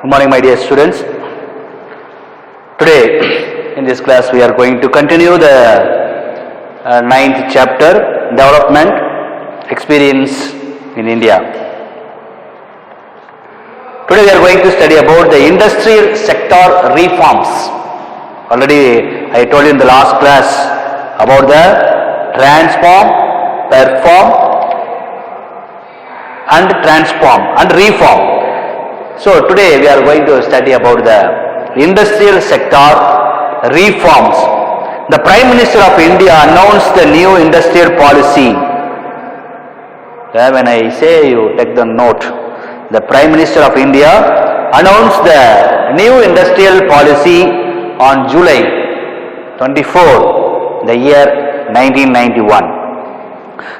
Good morning, my dear students. Today, in this class, we are going to continue the ninth chapter, Development Experience in India. Today, we are going to study about the industrial sector reforms. Already, I told you in the last class about the transform, perform, and transform and reform. So today we are going to study about the industrial sector reforms. The Prime Minister of India announced the new industrial policy. When I say, you take the note. The Prime Minister of India announced the new industrial policy on July 24, the year 1991.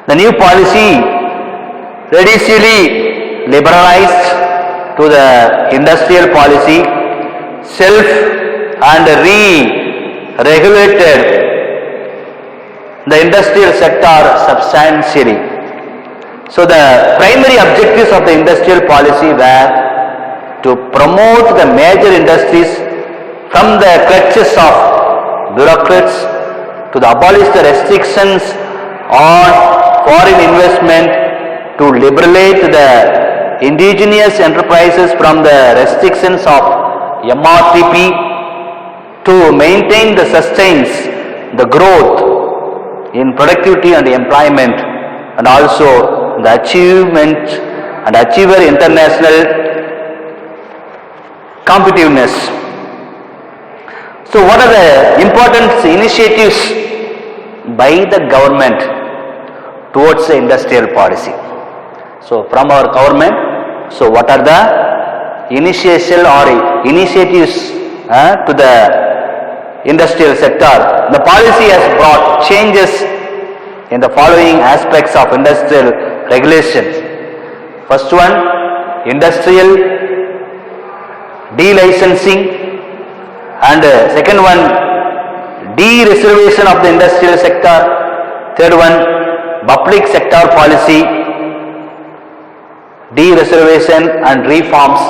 The new policy radically liberalized to the industrial policy, self and re-regulated the industrial sector substantially. So the primary objectives of the industrial policy were to promote the major industries from the clutches of bureaucrats, to abolish the restrictions on foreign investment, to liberate the indigenous enterprises from the restrictions of MRTP, to maintain the sustains the growth in productivity and employment, and also the achievement and achiever international competitiveness. So what are the important initiatives by the government towards the industrial policy? So from our government, so what are the initial or initiatives to the industrial sector? The policy has brought changes in the following aspects of industrial regulations. First one, industrial delicensing, and second one, de-reservation of the industrial sector. Third one, public sector policy, de-reservation and reforms,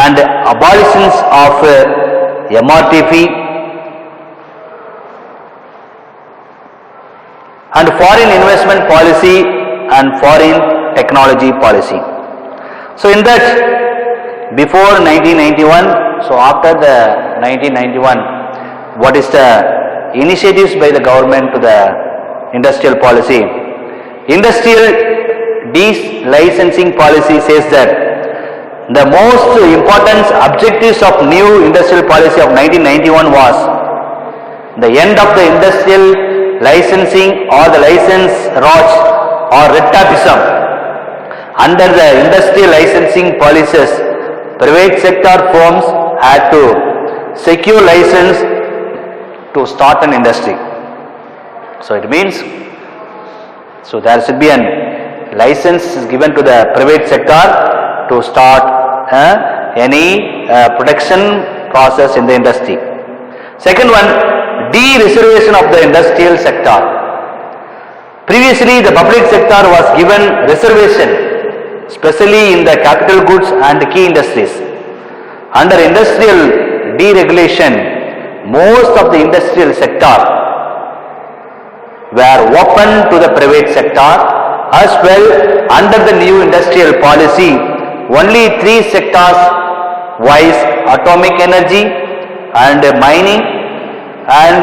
and abolitions of MRTP, and foreign investment policy and foreign technology policy. So in that, before 1991, so after the 1991, what is the initiatives by the government to the industrial policy? Industrial delicensing policy says that the most important objectives of new industrial policy of 1991 was the end of the industrial licensing or the license raj or retapism. Under the industrial licensing policies, private sector firms had to secure license to start an industry. So it means, so there should be an license is given to the private sector to start any production process in the industry. Second one, de-reservation of the industrial sector. Previously, the public sector was given reservation, especially in the capital goods and key industries. Under industrial deregulation, most of the industrial sector were open to the private sector. As well, under the new industrial policy, only three sectors, viz. Atomic energy and mining and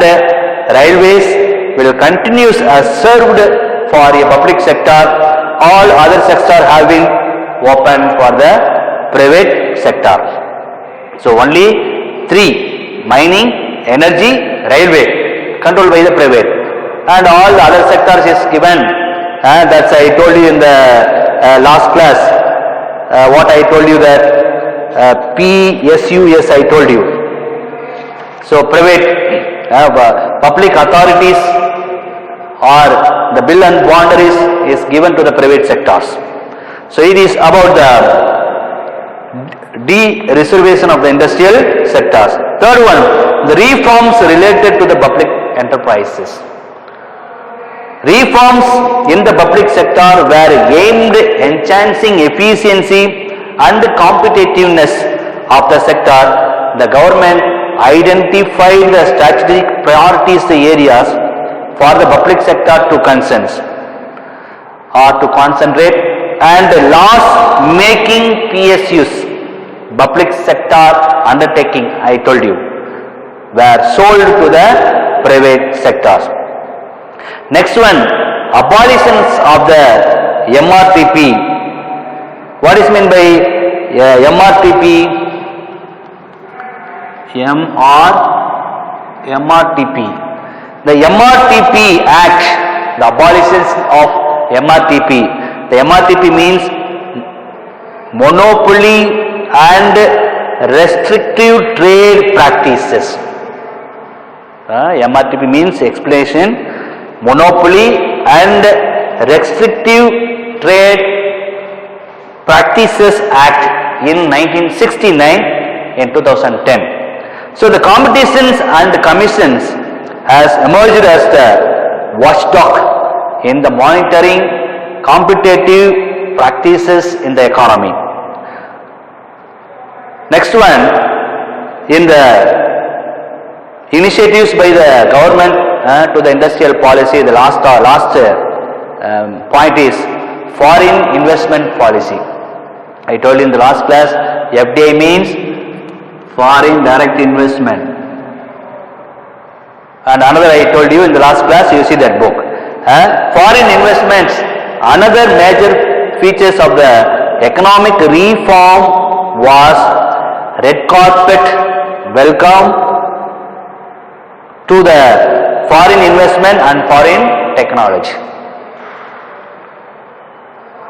railways, will continue as served for a public sector. All other sectors have been open for the private sector. So only three: mining, energy, railway, controlled by the private, and all the other sectors is given. That's I told you in the last class, what I told you that PSUS I told you. So private, public authorities or the bill and boundaries is given to the private sectors. So it is about the de-reservation of the industrial sectors. Third one, the reforms related to the public enterprises. Reforms in the public sector were aimed at enhancing efficiency and competitiveness of the sector, the government identified the strategic priorities areas for the public sector to concentrate, and loss-making PSUs, public sector undertaking, I told you, were sold to the private sectors. Next one, abolitions of the MRTP. What is meant by MRTP? MRTP. The MRTP Act, the abolitions of MRTP. The MRTP means monopoly and restrictive trade practices. MRTP means explanation, monopoly and restrictive trade practices Act in 1969 in 2010. So the competitions and the commissions has emerged as the watchdog in the monitoring competitive practices in the economy. Next one, in the initiatives by the government to the industrial policy, the last point is foreign investment policy. I told you in the last class, FDI means foreign direct investment. And another I told you in the last class, you see that book. Foreign investments, another major features of the economic reform was red carpet welcome to the foreign investment and foreign technology.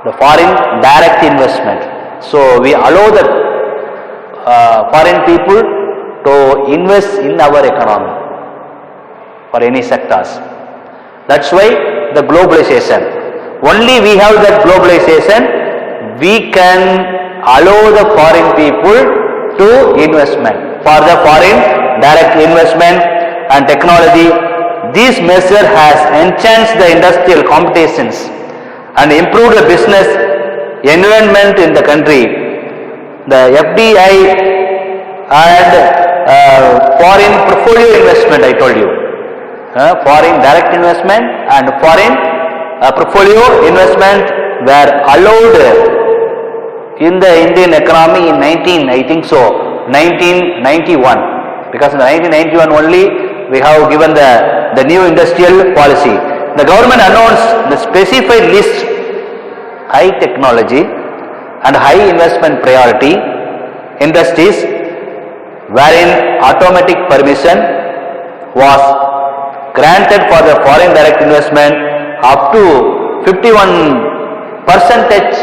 The foreign direct investment. So we allow the foreign people to invest in our economy for any sectors. That's why the globalization. Only we have that globalization, we can allow the foreign people to investment. For the foreign direct investment and technology, this measure has enhanced the industrial competitions and improved the business environment in the country. The FDI and foreign portfolio investment, I told you, foreign direct investment and foreign portfolio investment were allowed in the Indian economy in 1991, because in 1991 only we have given the new industrial policy. The government announced the specified list, high technology and high investment priority industries, wherein automatic permission was granted for the foreign direct investment up to 51%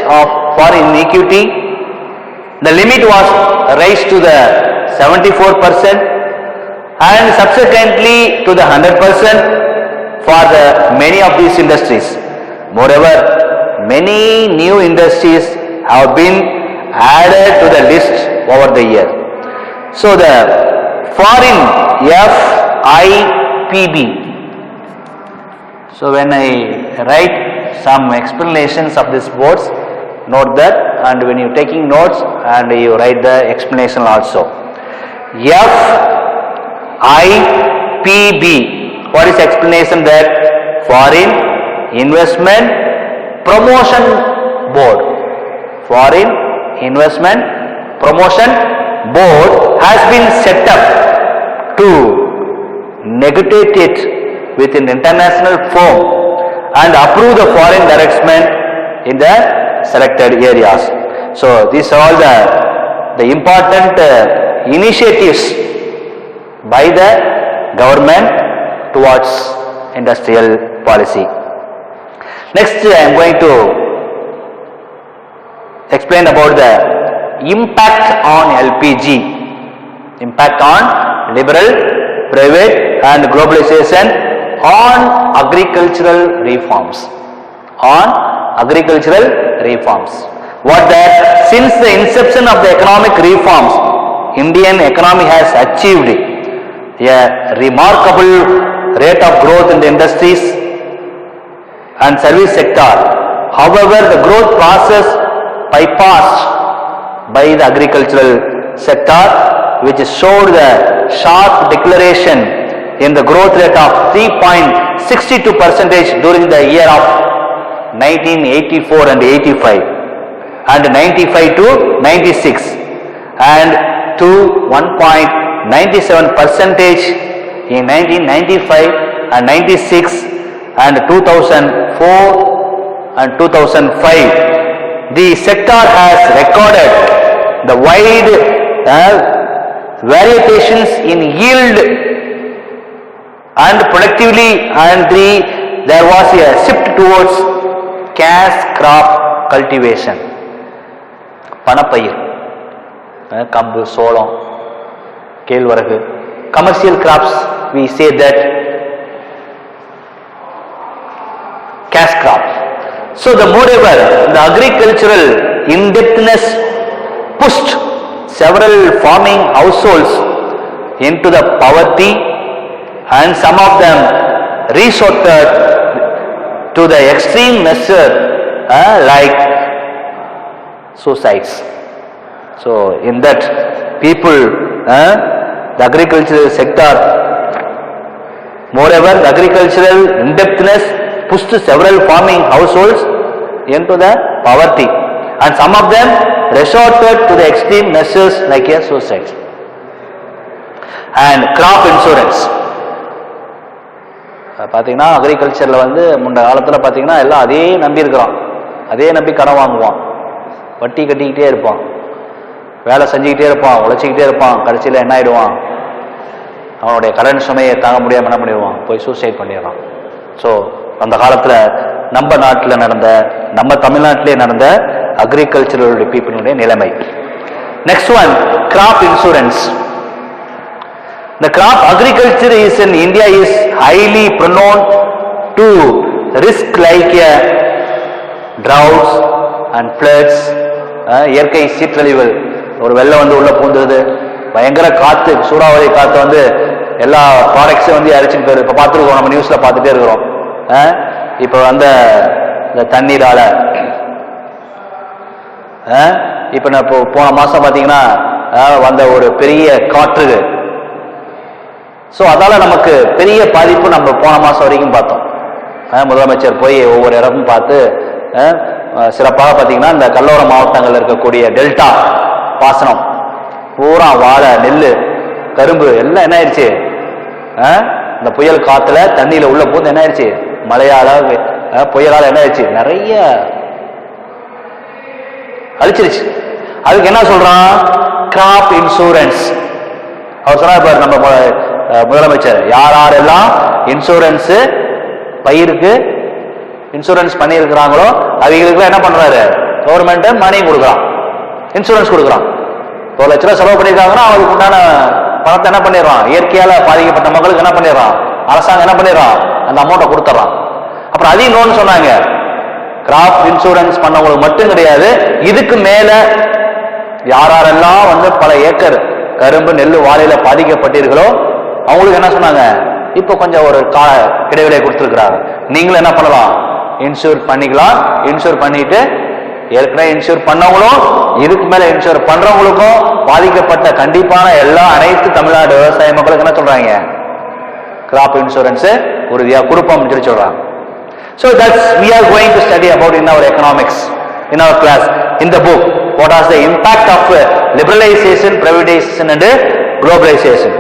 of foreign equity. The limit was raised to the 74% and subsequently to the 100% for the many of these industries. Moreover, many new industries have been added to the list over the year. So the foreign FIPB. So when I write some explanations of these words, note that, and when you are taking notes and you write the explanation also. FIPB. What is explanation that? Foreign Investment Promotion Board. Foreign Investment Promotion Board has been set up to negotiate it with an international firm and approve the foreign direct investment in the selected areas. So these are all the important initiatives by the government towards industrial policy. Next, I am going to explain about the impact on LPG, impact on liberal, private and globalization on agricultural reforms. On agricultural reforms. What that? Since the inception of the economic reforms, Indian economy has achieved a remarkable rate of growth in the industries and service sector. However, the growth process bypassed by the agricultural sector, which showed the sharp declaration in the growth rate of 3.62% during the year of 1984 and 85 and 95 to 96 and to 1.97% in 1995 and 96 and 2004 and 2005. The sector has recorded the wide variations in yield and productivity, and there was a shift towards cash crop cultivation. பணப்பயிர், கம்பு, சோளம், கேழ்வரகு, commercial crops, we say that cash crop. So the moreover, the agricultural in-depthness pushed several farming households into the poverty, and some of them resorted to the extreme measure like suicides. So in that people, the agricultural sector, moreover the agricultural in-depthness pushed several farming households into the poverty, and some of them resorted to the extreme measures like a suicide. And crop insurance, பார்த்தீங்கன்னா அக்ரிகல்ச்சரில் வந்து முன்ன காலத்தில் பார்த்தீங்கன்னா எல்லாம் அதே நம்பி இருக்கிறோம், அதே நம்பி கடன் வாங்குவான், வட்டி கட்டிக்கிட்டே இருப்பான், வேலை செஞ்சுக்கிட்டே இருப்பான், உழைச்சிக்கிட்டே இருப்பான், கடைசியில் என்ன ஆயிடுவான், அவனுடைய கடன் சுமையை தாங்க முடியாமல் என்ன பண்ணிடுவான், போய் சூசைட் பண்ணிடுறான். ஸோ அந்த காலத்தில் நம்ம நாட்டில் நடந்த, நம்ம தமிழ்நாட்டிலே நடந்த அக்ரிகல்ச்சரல் பீப்புளுடைய நிலைமை. Next one, graph insurance. The crop agriculture is in India is highly prone to risk like droughts and floods. இயற்கை சீற்றழிவுகள், ஒரு வெள்ளம் வந்து உள்ள பூந்துருது, பயங்கர காத்து, சூறாவளி காத்து வந்து எல்லா ப்ராடக்ட்ஸும் வந்து அரிச்சுட்டு போயிரு. இப்போ பார்த்துருக்கோம், நம்ம நியூஸ்ல பார்த்துட்டே இருக்கிறோம். இப்போ அந்த தண்ணீரால இப்போ நான் போன மாசம் பார்த்தீங்கன்னா வந்த ஒரு பெரிய காற்று, ஸோ அதால நமக்கு பெரிய பாதிப்பு நம்ம போன மாசம் வரைக்கும் பார்த்தோம். முதலமைச்சர் போய் ஒவ்வொரு இடமும் பார்த்து சிறப்பாக பார்த்தீங்கன்னா இந்த கடலோர மாவட்டங்களில் இருக்கக்கூடிய டெல்டா பாசனம் பூரா வாழை, நெல், கரும்பு எல்லாம் என்ன ஆயிடுச்சு, இந்த புயல் காத்துல தண்ணியில உள்ள போது என்ன ஆயிடுச்சு, மழையால புயலால என்ன ஆயிடுச்சு, நிறைய அழிச்சிருச்சு. அதுக்கு என்ன சொல்றான், கிராப் இன்சூரன்ஸ். அவர் சொன்னார் பாரு நம்ம முதலமைச்சர், யாரெல்லாம் இன்சூரன்ஸ் பயிருக்கு இன்சூரன்ஸ் பண்ணி இருக்கிறாங்களோ அவங்களுக்கு என்ன பண்றாரு, கவர்மெண்ட் மணி கொடுக்குறான், இன்சூரன்ஸ் கொடுக்குறான். 1 லட்ச ரூபாய் செலவு பண்ணிருக்காங்கன்னா அவருக்கு உண்டான பணத்தை என்ன பண்ணிடுறான், இயற்கையால பாதிக்கப்பட்ட மக்களுக்கு என்ன பண்ணிடுறான், அரசாங்கம் என்ன பண்ணிடுறான், அந்த அமௌண்ட்டை கொடுத்துட்றான். அப்புறம் அதையும் இன்னொன்னு சொன்னாங்க, கிராப் இன்சூரன்ஸ் பண்ணவங்களுக்கு மட்டும் கிடையாது, இதுக்கு மேல யாரெல்லாம் வந்து பல ஏக்கர் கரும்பு, நெல், வாழையில பாதிக்கப்பட்டீர்களோ அவங்களுக்கு என்ன சொன்னாங்க, இப்ப கொஞ்சம் ஒரு கால இடைவெளியை கொடுத்துருக்கிறாங்க, நீங்களும் என்ன பண்ணலாம், இன்சூர் பண்ணிக்கலாம். இன்சூர் பண்ணிட்டு ஏற்கனவே இன்சூர் பண்ணவங்களும் இதுக்கு மேல இன்சூர் பண்றவங்களுக்கும் பாதிக்கப்பட்ட கண்டிப்பான அனைத்து தமிழ்நாடு விவசாய மக்களுக்கு என்ன சொல்றாங்க, கிராப் இன்சூரன்ஸ் உறுதியா கொடுப்போம் சொல்லி சொல்றாங்க. So that's we are going to study about in our economics, in our class, in the book, what is the impact of liberalization, privatization and globalization.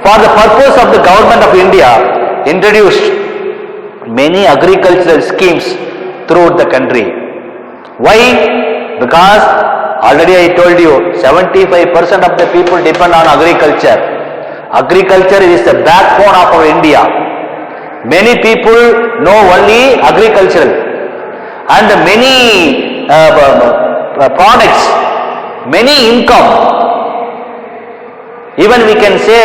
For the purpose of the government of India introduced many agricultural schemes throughout the country. Why? Because already I told you 75% of the people depend on agriculture. Agriculture is the backbone of our India. Many people know only agricultural and many products, many income. Even we can say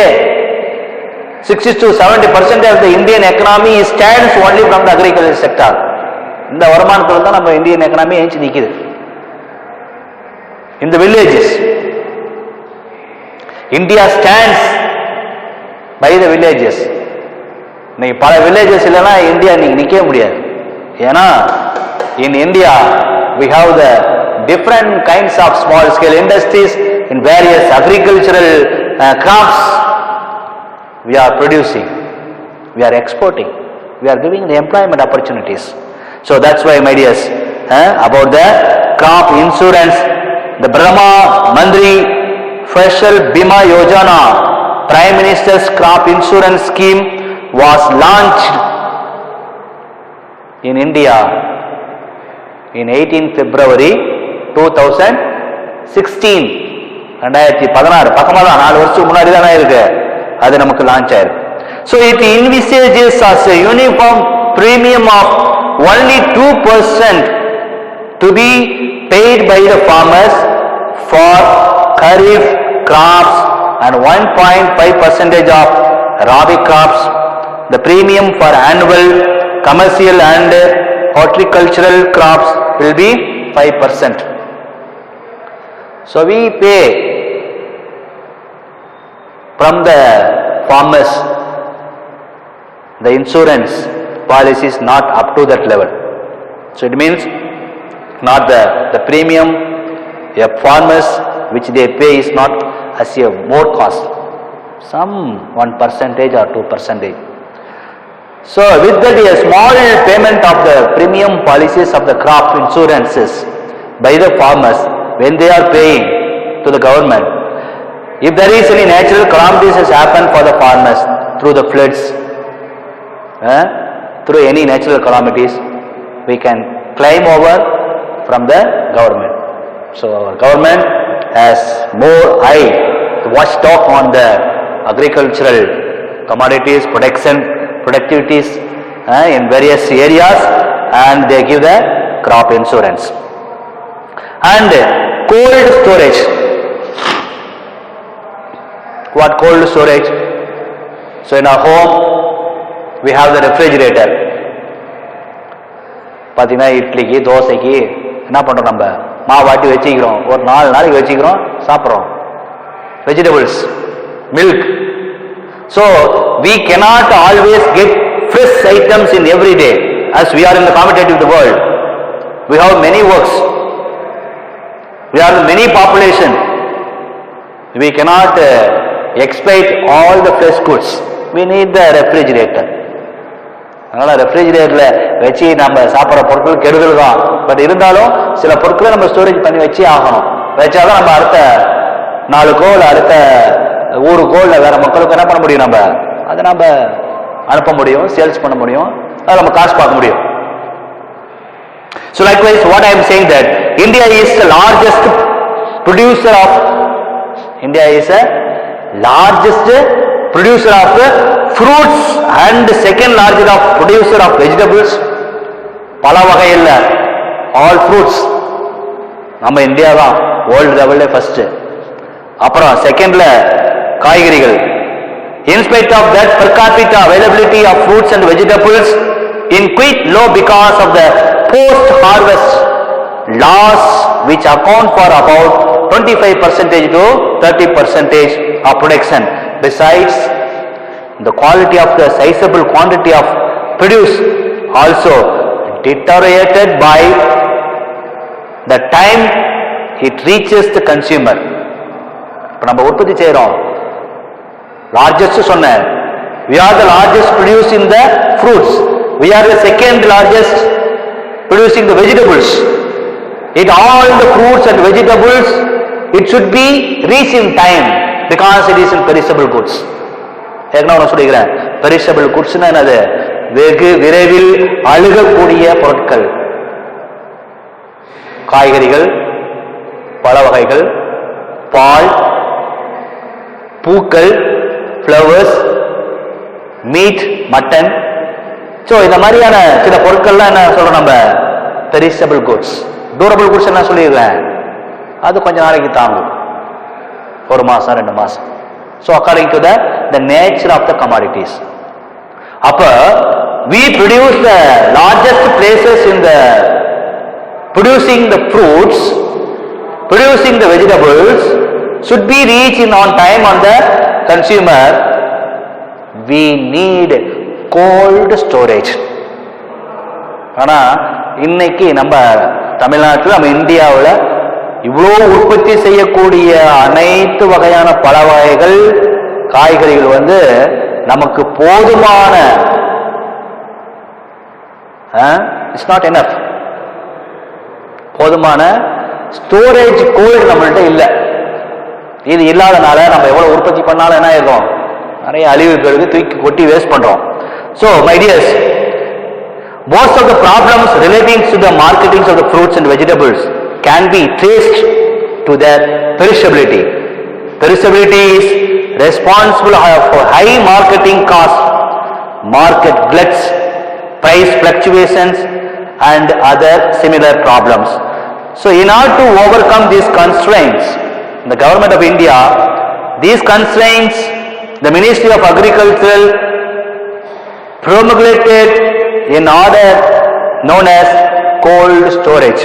60 to 70% of the Indian economy stands only from the agricultural sector. இந்த வருமானத்தில் தான் நம்ம Indian economy ஏஞ்சி நிக்குது. In the villages, India stands by the villages. நீங்க பல villages இல்லைன்னா India நீங்க நிக்க முடியாது. ஏன்னா in India we have the different kinds of small scale industries in various agricultural crops we are producing, we are exporting, we are giving the employment opportunities. So that's why, my dears, about the crop insurance, the Brahma Mandri Fasal Bima Yojana, Prime Minister's crop insurance scheme was launched in India in 18 February 2016. 2016 பக்கமாக தான் 4 வருஷத்துக்கு முன்னாடி தானே இருக்கு அது நமக்கு launch ஆயிருக்கு. So it envisages as a uniform premium of only 2% to be paid by the farmers for kharif crops and 1.5% of rabi crops. The premium for annual commercial and horticultural crops will be 5%. So we pay from the farmers. The insurance policy is not up to that level. So it means not the premium a farmers which they pay is not as a more cost, some 1% or 2%. So with that a small payment of the premium policies of the crop insurances by the farmers when they are paying to the government, if there is any natural calamities has happened for the farmers through the floods, through any natural calamities, we can claim over from the government. So our government has more eye to watchdog on the agricultural commodities, productivities in various areas, and they give the crop insurance. And cold storage. What cold storage? So in our home we have the refrigerator. பாத்தீங்கன்னா இட்லிக்கு தோசைக்கு என்ன பண்றோம், நம்ம மாவாட்டி வச்சுக்கிறோம், ஒரு 4 நாளைக்கு வச்சுக்கிறோம், சாப்பிட்றோம். Vegetables, milk. So we cannot always get fresh items in every day as we are in the competitive world. We have many works, we have many population, we cannot expect all the fresh goods. We need the refrigerator. அதனால ரெஃப்ரிஜிரேட்டர்ல வச்சு நம்ம சாப்பிட்ற பொருட்கள் கெடுதல் தான். But இருந்தாலும் சில பொருட்களை நம்ம ஸ்டோரேஜ் பண்ணி வச்சே ஆகணும். வச்சாதான் நம்ம அடுத்த நாளுக்கோ இல்லை அடுத்த ஊருக்கோ இல்லை வேற மக்களுக்கு என்ன பண்ண முடியும், நம்ம அதை நம்ம அனுப்ப முடியும், சேல்ஸ் பண்ண முடியும், அதை நம்ம காசு பார்க்க முடியும். So likewise, what I am saying that India is the largest producer of fruits and second largest of producer of vegetables. பல வகையில் all fruits நம்ம இந்தியா தான் வேர்ல்டு லெவல்ல ஃபர்ஸ்ட். அப்புறம் செகண்ட்ல காய்கறிகள். In spite of that, per capita availability of fruits and vegetables in quite low because of the post harvest loss which account for about 25% to 30% of production. Besides, the quality of the sizable quantity of produce also deteriorated by the time it reaches the consumer. இப்ப நம்ம உற்பத்தி செய்யறோம், largest சொன்னேன், we are the largest producing the fruits, we are the second largest producing the vegetables. It all the fruits and vegetables, it should be reached in time because it is in perishable goods. ஏற்கனவே சொல்லிக்கிறேன், perishable குட்ஸ்னா என்னது, வெகு விரைவில் அழுகக்கூடிய பொருட்கள். காய்கறிகள், பழ வகைகள், பால், பூக்கள், ஃப்ளவர்ஸ், மீட், மட்டன். ஸோ இந்த மாதிரியான சில பொருட்கள்லாம் என்ன சொல்றோம் நம்ம, பெரிஷபிள் குட்ஸ். டியூரபிள் குட்ஸ் என்ன சொல்லிடுறேன், அது கொஞ்ச நாளைக்கு தாங்கும், 1 மாசம் 2 மாசம். So according to the nature of the commodities. Appa we produce the largest places in the producing the fruits, producing the vegetables should be reached in on time on the consumer. We need cold storage. ஆனா இன்னைக்கு நம்ம தமிழ்நாட்டில், நம்ம இந்தியாவில் இவ்வளோ உற்பத்தி செய்யக்கூடிய அனைத்து வகையான பழ வகைகள் காய்கறிகள் வந்து நமக்கு போதுமான இட்ஸ் நாட் எனஃப் போதுமான ஸ்டோரேஜ் கோல்டு நம்மள்ட்ட இல்லை. இது இல்லாதனால நம்ம எவ்வளவு உற்பத்தி பண்ணாலும் என்ன ஆயிருக்கும், நிறைய அழிவுகளுக்கு தூக்கி கொட்டி வேஸ்ட் பண்றோம். So my dears, most of the problems relating to the marketing of the fruits and vegetables can be traced to their perishability. Perishability is responsible for high marketing costs, market gluts, price fluctuations and other similar problems. So in order to overcome these constraints, the government of India, these constraints, the Ministry of Agriculture promulgated an order known as cold storage.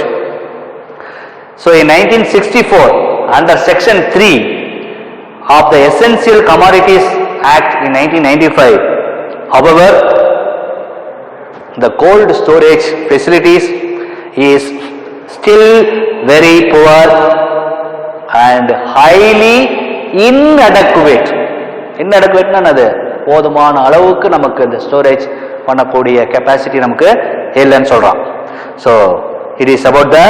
So in 1964, under section 3 of the Essential Commodities Act in 1995, however, the cold storage facilities is still very poor and highly inadequate. Inadequate na அது போதுமான அளவுக்கு நமக்கு இந்த storage பண்ணக்கூடிய capacity நமக்கு இல்லைன்னு சொல்றான். So it is about the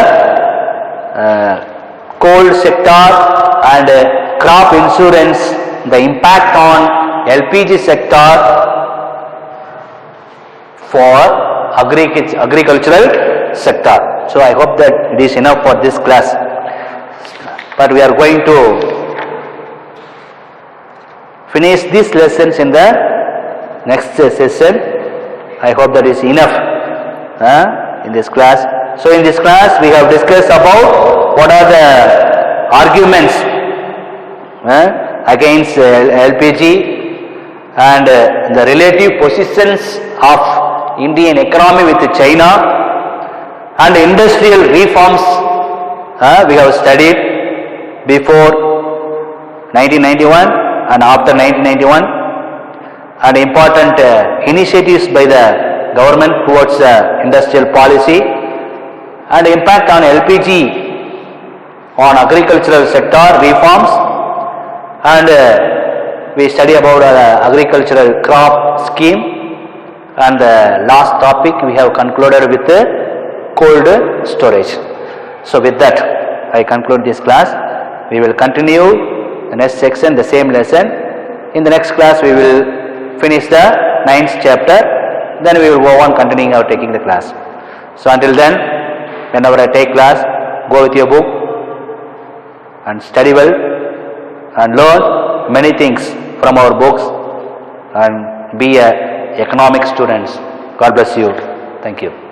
cold sector and crop insurance, the impact on LPG sector for agricultural sector. So I hope that it is enough for this class, but we are going to finish these lessons in the next session. I hope that is enough in this class. So in this class we have discussed about what are the arguments against LPG and the relative positions of Indian economy with China, and industrial reforms we have studied before 1991 and after 1991, and important initiatives by the government towards industrial policy, and impact on LPG on agricultural sector reforms, and we study about agricultural crop scheme, and the last topic we have concluded with cold storage. So with that I conclude this class. We will continue the next section, the same lesson. In the next class we will finish the 9th chapter, then we will go on continuing our taking the class. So until then, whenever I take class, go with your book and study well and learn many things from our books and be a economic students. God bless you. Thank you.